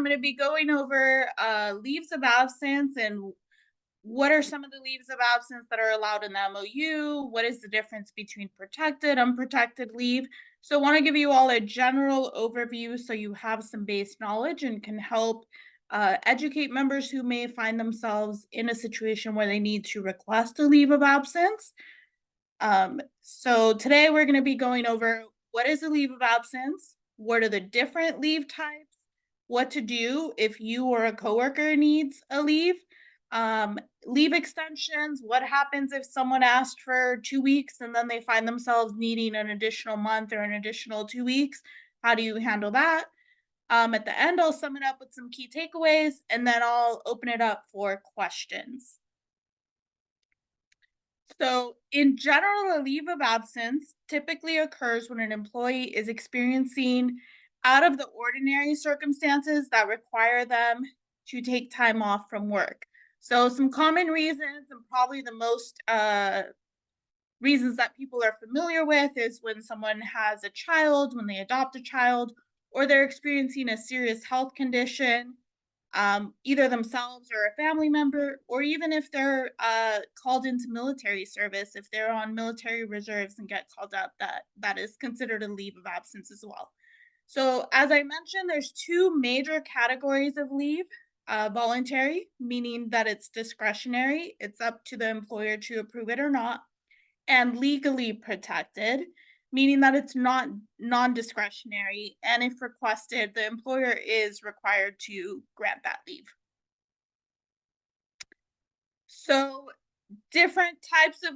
going to be going over leaves of absence and what are some of the leaves of absence that are allowed in the MOU? What is the difference between protected, unprotected leave? So I want to give you all a general overview so you have some base knowledge and can help educate members who may find themselves in a situation where they need to request a leave of absence. So today we're going to be going over what is a leave of absence, what are the different leave types, what to do if you or a coworker needs a leave, leave extensions, what happens if someone asked for 2 weeks and then they find themselves needing an additional month or an additional 2 weeks. How do you handle that? At the end, I'll sum it up with some key takeaways and then I'll open it up for questions. So, in general, a leave of absence typically occurs when an employee is experiencing out of the ordinary circumstances that require them to take time off from work. So, some common reasons, and probably the most reasons that people are familiar with, is when someone has a child, when they adopt a child, or they're experiencing a serious health condition, either themselves or a family member, or even if they're called into military service, if they're on military reserves and get called up, that is considered a leave of absence as well. So as I mentioned, there's two major categories of leave. Voluntary, meaning that it's discretionary, it's up to the employer to approve it or not, and legally protected, meaning that it's not non-discretionary, and if requested, the employer is required to grant that leave. So different types of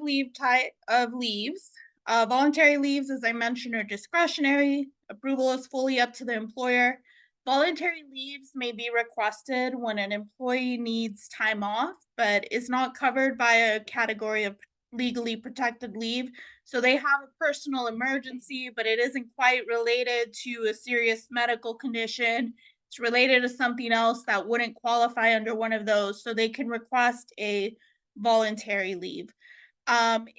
leaves. Voluntary leaves, as I mentioned, are discretionary. Approval is fully up to the employer. Voluntary leaves may be requested when an employee needs time off, but is not covered by a category of legally protected leave. So they have a personal emergency, but it isn't quite related to a serious medical condition. It's related to something else that wouldn't qualify under one of those. So they can request a voluntary leave. And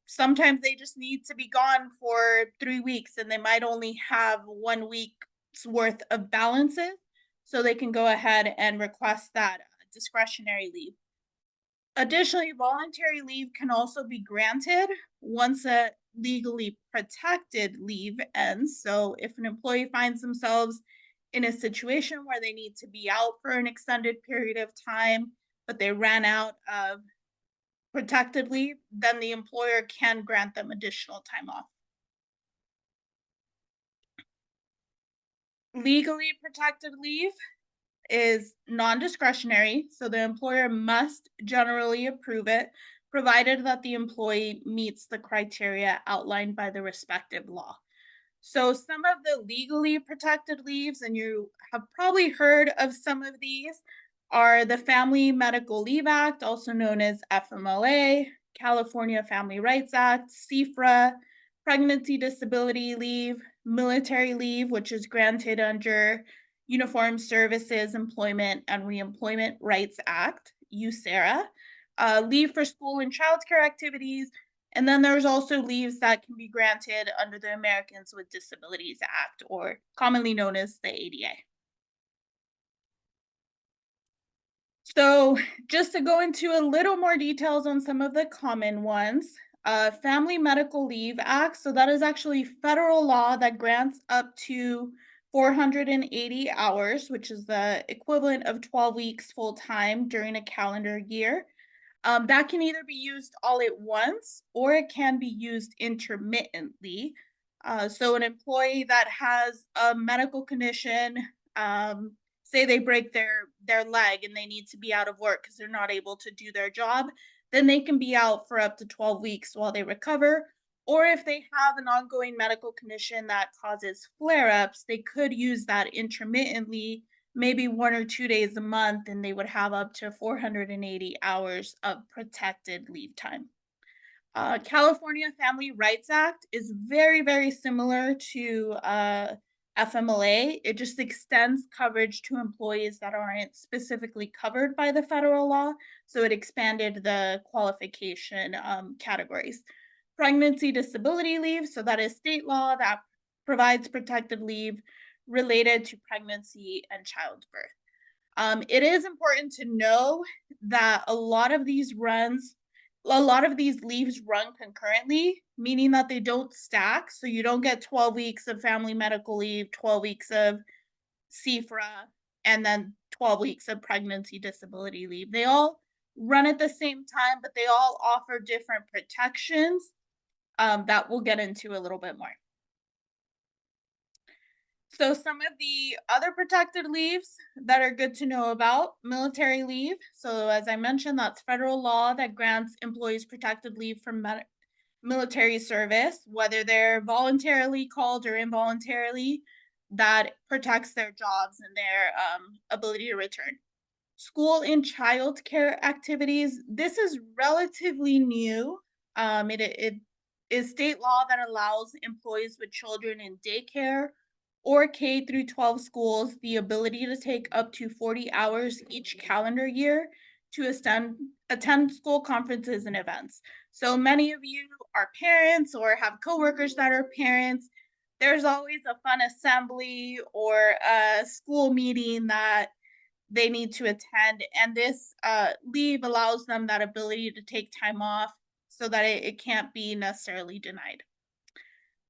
sometimes they just need to be gone for 3 weeks and they might only have 1 week's worth of balances. So they can go ahead and request that discretionary leave. Additionally, voluntary leave can also be granted once a legally protected leave ends. So if an employee finds themselves in a situation where they need to be out for an extended period of time, but they ran out of protected leave, then the employer can grant them additional time off. Legally protected leave is non-discretionary, so the employer must generally approve it, provided that the employee meets the criteria outlined by the respective law. So some of the legally protected leaves, and you have probably heard of some of these, are the Family Medical Leave Act, also known as FMLA, California Family Rights Act, CFRA, pregnancy disability leave, military leave, which is granted under Uniform Services Employment and Reemployment Rights Act, USERA, leave for school and childcare activities, and then there's also leaves that can be granted under the Americans with Disabilities Act, or commonly known as the ADA. So just to go into a little more details on some of the common ones, Family Medical Leave Act. So that is actually federal law that grants up to 480 hours, which is the equivalent of 12 weeks full time during a calendar year. That can either be used all at once or it can be used intermittently. So an employee that has a medical condition, say they break their leg and they need to be out of work because they're not able to do their job, then they can be out for up to 12 weeks while they recover. Or if they have an ongoing medical condition that causes flare-ups, they could use that intermittently, maybe 1 or 2 days a month, and they would have up to 480 hours of protected leave time. California Family Rights Act is very, very similar to FMLA. It just extends coverage to employees that aren't specifically covered by the federal law. So it expanded the qualification categories. Pregnancy disability leave, so that is state law that provides protected leave. related to pregnancy and childbirth. It is important to know that a lot of these leaves run concurrently, meaning that they don't stack. So you don't get 12 weeks of family medical leave, 12 weeks of CFRA, and then 12 weeks of pregnancy disability leave. They all run at the same time, but they all offer different protections that we'll get into a little bit more. So some of the other protected leaves that are good to know about: military leave. So as I mentioned, that's federal law that grants employees protected leave from military service, whether they're voluntarily called or involuntarily. That protects their jobs and their ability to return. School and child care activities. This is relatively new. It is state law that allows employees with children in daycare or K through 12 schools the ability to take up to 40 hours each calendar year to attend school conferences and events. So many of you are parents or have coworkers that are parents. There's always a fun assembly or a school meeting that they need to attend, and this leave allows them that ability to take time off so that it can't be necessarily denied.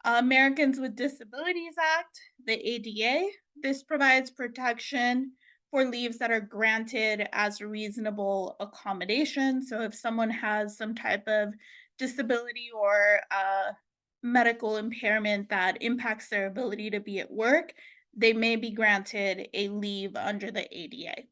Americans with Disabilities Act, the ADA. This provides protection for leaves that are granted as a reasonable accommodation. So if someone has some type of disability or medical impairment that impacts their ability to be at work, they may be granted a leave under the ADA.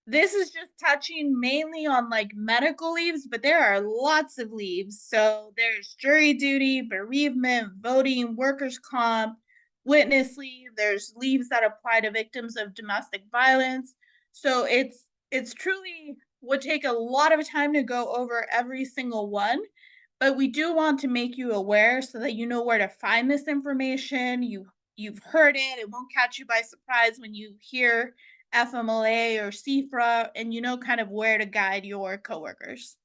This is just touching mainly on like medical leaves, but there are lots of leaves. So there's jury duty, bereavement, voting, workers' comp, witness leave. There's leaves that apply to victims of domestic violence. So it's truly would take a lot of time to go over every single one, but we do want to make you aware so that you know where to find this information. You've heard it. It won't catch you by surprise when you hear FMLA or CFRA, and you know kind of where to guide your coworkers.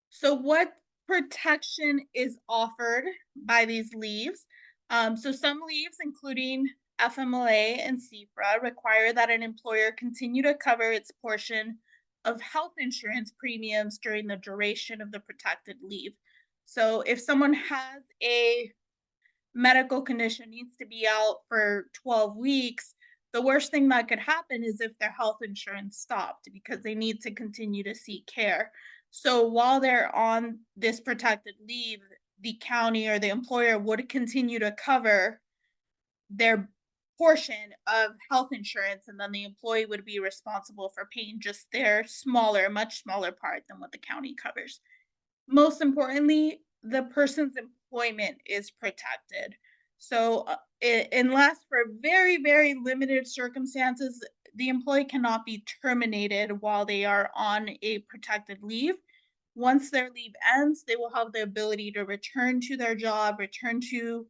So what protection is offered by these leaves? So some leaves, including FMLA and CFRA, require that an employer continue to cover its portion of health insurance premiums during the duration of the protected leave. So if someone has a medical condition, needs to be out for 12 weeks, the worst thing that could happen is if their health insurance stopped because they need to continue to seek care. So while they're on this protected leave, the county or the employer would continue to cover their portion of health insurance, and then the employee would be responsible for paying just their much smaller part than what the county covers. Most importantly, the person's employment is protected. So, unless for very, very limited circumstances, the employee cannot be terminated while they are on a protected leave. Once their leave ends, they will have the ability to return to their job, return to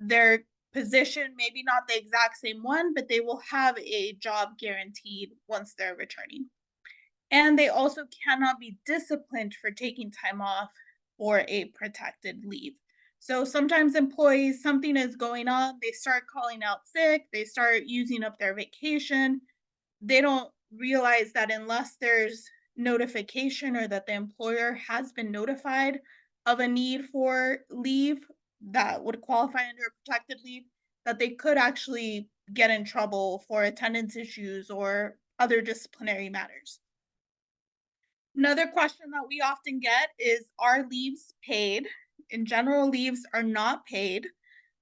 their position, maybe not the exact same one, but they will have a job guaranteed once they're returning. And they also cannot be disciplined for taking time off for a protected leave. So sometimes employees, something is going on, they start calling out sick, they start using up their vacation. They don't realize that unless there's notification or that the employer has been notified of a need for leave that would qualify under a protected leave, that they could actually get in trouble for attendance issues or other disciplinary matters. Another question that we often get is, are leaves paid? In general, leaves are not paid.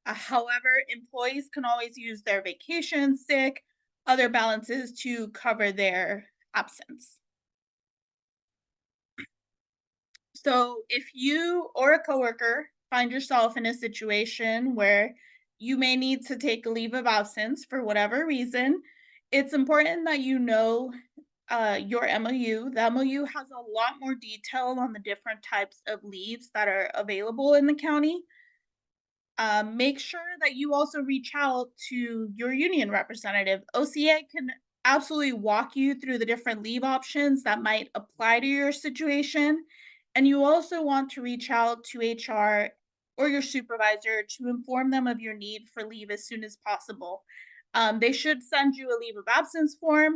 However, employees can always use their vacation, sick, other balances to cover their absence. So if you or a coworker find yourself in a situation where you may need to take a leave of absence for whatever reason, it's important that you know your MOU. The MOU has a lot more detail on the different types of leaves that are available in the county. Make sure that you also reach out to your union representative. OCEA can absolutely walk you through the different leave options that might apply to your situation. And you also want to reach out to HR or your supervisor to inform them of your need for leave as soon as possible. They should send you a leave of absence form.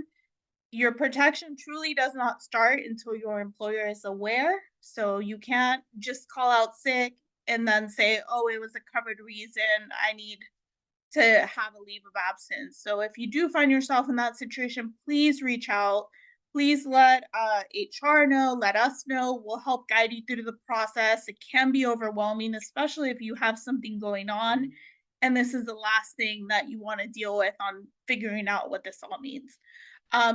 Your protection truly does not start until your employer is aware. So you can't just call out sick and then say, oh, it was a covered reason. I need to have a leave of absence. So if you do find yourself in that situation, please reach out. Please let HR know, let us know. We'll help guide you through the process. It can be overwhelming, especially if you have something going on. And this is the last thing that you want to deal with on figuring out what this all means.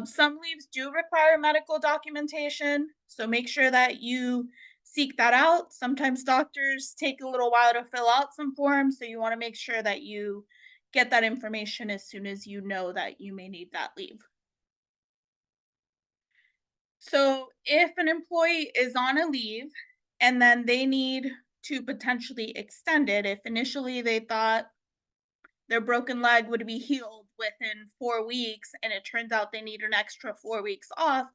Some leaves do require medical documentation, so make sure that you seek that out. Sometimes doctors take a little while to fill out some forms, so you want to make sure that you get that information as soon as you know that you may need that leave. So if an employee is on a leave and then they need to potentially extend it, if initially they thought their broken leg would be healed within 4 weeks and it turns out they need an extra 4 weeks off,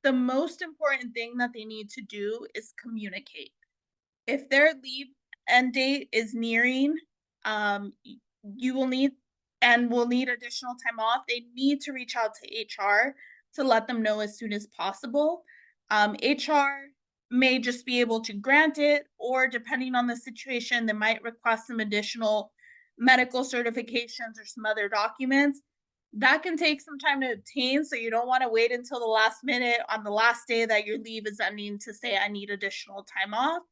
the most important thing that they need to do is communicate. If their leave end date is nearing, you will need and will need additional time off, they need to reach out to HR to let them know as soon as possible. HR may just be able to grant it, or depending on the situation, they might request some additional medical certifications or some other documents. That can take some time to obtain, so you don't want to wait until the last minute on the last day that your leave is ending to say, I need additional time off.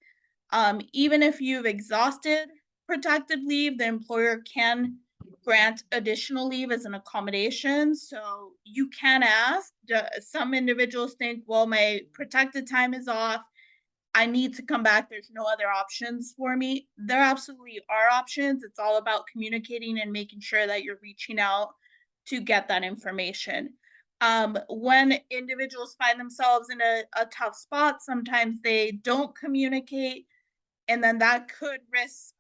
Even if you've exhausted protected leave, the employer can grant additional leave as an accommodation. So you can ask. Some individuals think, well, my protected time is off. I need to come back. There's no other options for me. There absolutely are options. It's all about communicating and making sure that you're reaching out to get that information. When individuals find themselves in a tough spot, sometimes they don't communicate, and then that could risk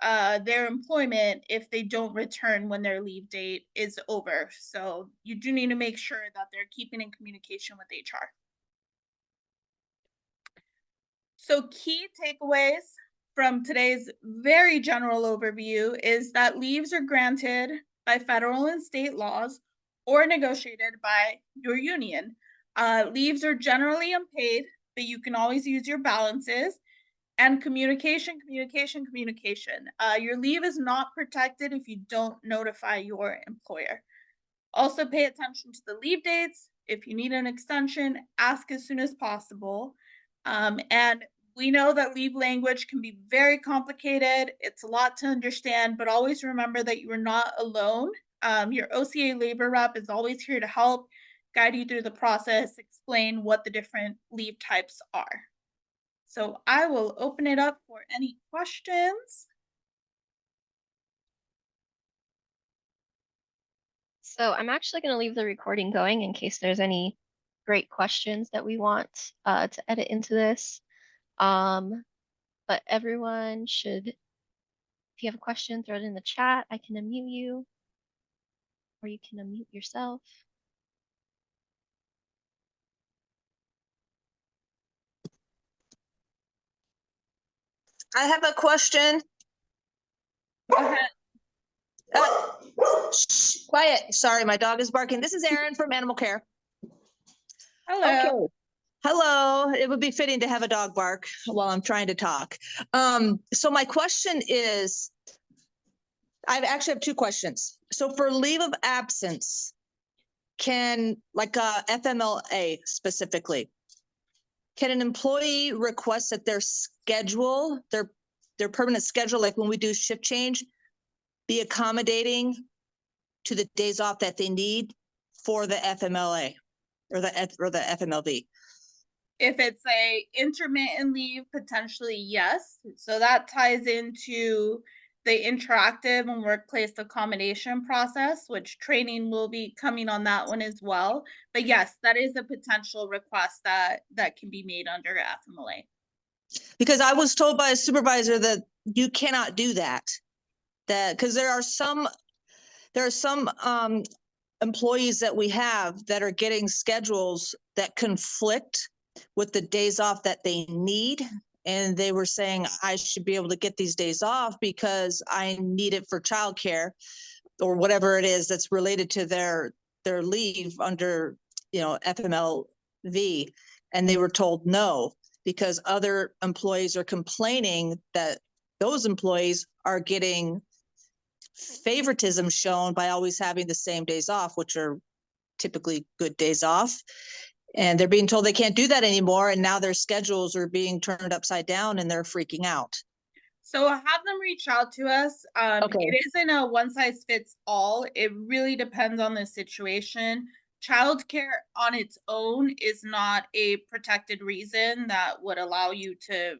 their employment if they don't return when their leave date is over. So you do need to make sure that they're keeping in communication with HR. So key takeaways from today's very general overview is that leaves are granted by federal and state laws or negotiated by your union. Leaves are generally unpaid, but you can always use your balances. And communication. Your leave is not protected if you don't notify your employer. Also pay attention to the leave dates. If you need an extension, ask as soon as possible. And we know that leave language can be very complicated. It's a lot to understand, but always remember that you are not alone. Your OCEA labor rep is always here to help guide you through the process, explain what the different leave types are. So I will open it up for any questions. So I'm actually going to leave the recording going in case there's any great questions that we want to edit into this. But everyone should, if you have a question, throw it in the chat. I can unmute you, or you can unmute yourself. I have a question. Go ahead. Shh, quiet. Sorry, my dog is barking. This is Erin from Animal Care. Hello. Okay. Hello. It would be fitting to have a dog bark while I'm trying to talk. So my question is, I actually have two questions. So for leave of absence, can like FMLA specifically, can an employee request that their schedule, their permanent schedule, like when we do shift change, be accommodating to the days off that they need for the FMLA or the FMLV? If it's a intermittent leave, potentially yes. So that ties into the interactive and workplace accommodation process, which training will be coming on that one as well. But yes, that is a potential request that can be made under FMLA. Because I was told by a supervisor that you cannot do that. That because there are some employees that we have that are getting schedules that conflict with the days off that they need and they were saying I should be able to get these days off because I need it for childcare or whatever it is that's related to their leave under, FMLV. And they were told no, because other employees are complaining that those employees are getting favoritism shown by always having the same days off, which are typically good days off. And they're being told they can't do that anymore. And now their schedules are being turned upside down and they're freaking out. So have them reach out to us. Okay. It isn't a one size fits all. It really depends on the situation. Childcare on its own is not a protected reason that would allow you to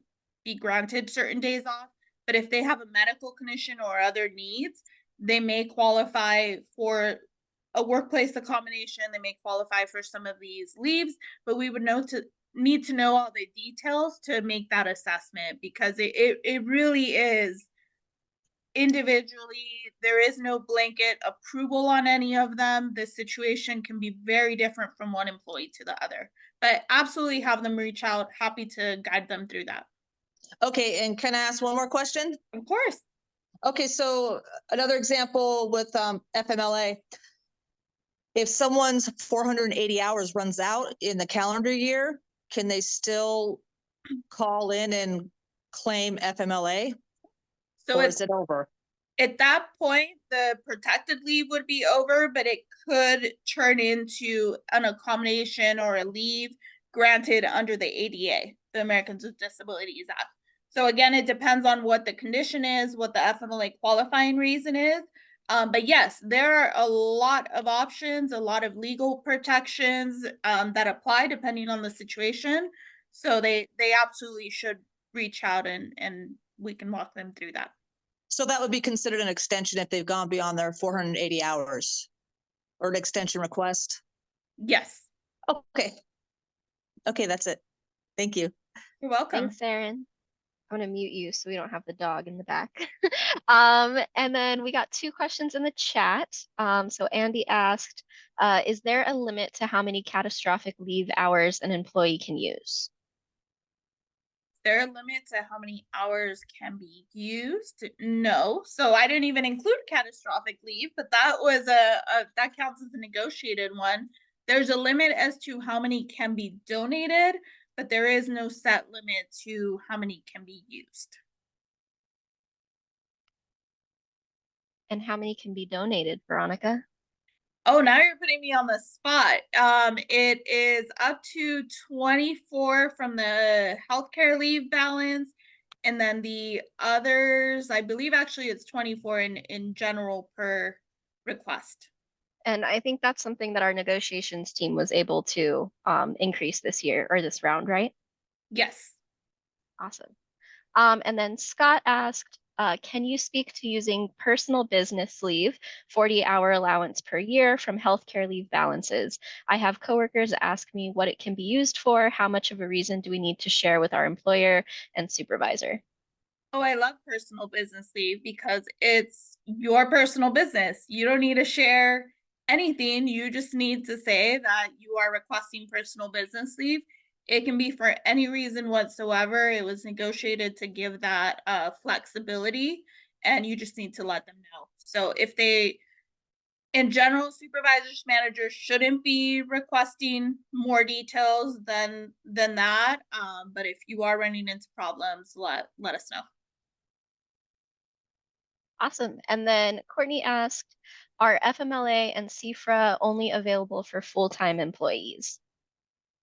be granted certain days off. But if they have a medical condition or other needs, they may qualify for a workplace accommodation. They may qualify for some of these leaves, but we would need to know all the details to make that assessment, because it really is individually. There is no blanket approval on any of them. The situation can be very different from one employee to the other, but absolutely have them reach out. Happy to guide them through that. Okay, and can I ask one more question? Of course. Okay, so another example with FMLA. If someone's 480 hours runs out in the calendar year, can they still call in and claim FMLA? So or is it over? At that point, the protected leave would be over, but it could turn into an accommodation or a leave granted under the ADA, the Americans with Disabilities Act. So again, it depends on what the condition is, what the FMLA qualifying reason is. But yes, there are a lot of options, a lot of legal protections that apply depending on the situation. So they absolutely should reach out and we can walk them through that. So that would be considered an extension if they've gone beyond their 480 hours, or an extension request? Yes. Okay. Okay, that's it. Thank you. You're welcome. Thanks, Erin. I'm gonna mute you so we don't have the dog in the back. And then we got 2 questions in the chat. So Andy asked, is there a limit to how many catastrophic leave hours an employee can use? There a limit to how many hours can be used? No. So I didn't even include catastrophic leave, but that was that counts as a negotiated one. There's a limit as to how many can be donated, but there is no set limit to how many can be used. And how many can be donated, Veronica? Oh, now you're putting me on the spot. It is up to 24 from the healthcare leave balance. And then the others, I believe actually it's 24 in general per request. And I think that's something that our negotiations team was able to increase this year or this round, right? Yes. Awesome. And then Scott asked, can you speak to using personal business leave, 40-hour allowance per year from healthcare leave balances? I have coworkers ask me what it can be used for. How much of a reason do we need to share with our employer and supervisor? Oh, I love personal business leave because it's your personal business. You don't need to share anything. You just need to say that you are requesting personal business leave. It can be for any reason whatsoever. It was negotiated to give that flexibility, and you just need to let them know. So if they, in general, supervisors, managers shouldn't be requesting more details than that. But if you are running into problems, let us know. Awesome. And then Courtney asked, are FMLA and CFRA only available for full-time employees?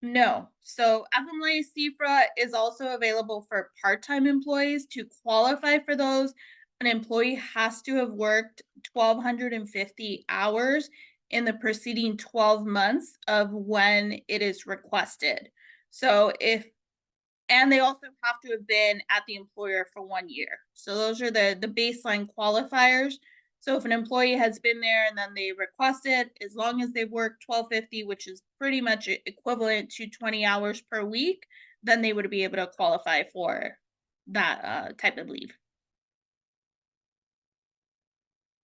No. So FMLA CFRA is also available for part-time employees. To qualify for those, an employee has to have worked 1,250 hours in the preceding 12 months of when it is requested. So and they also have to have been at the employer for 1 year. So those are the baseline qualifiers. So if an employee has been there and then they requested, as long as they've worked 1,250, which is pretty much equivalent to 20 hours per week, then they would be able to qualify for that type of leave.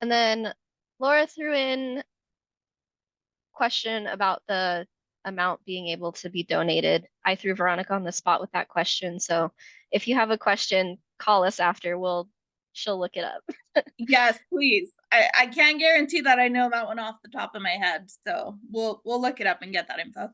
And then Laura threw in question about the amount being able to be donated. I threw Veronica on the spot with that question. So if you have a question, call us after. She'll look it up. Yes, please. I can't guarantee that I know that one off the top of my head, so we'll look it up and get that info.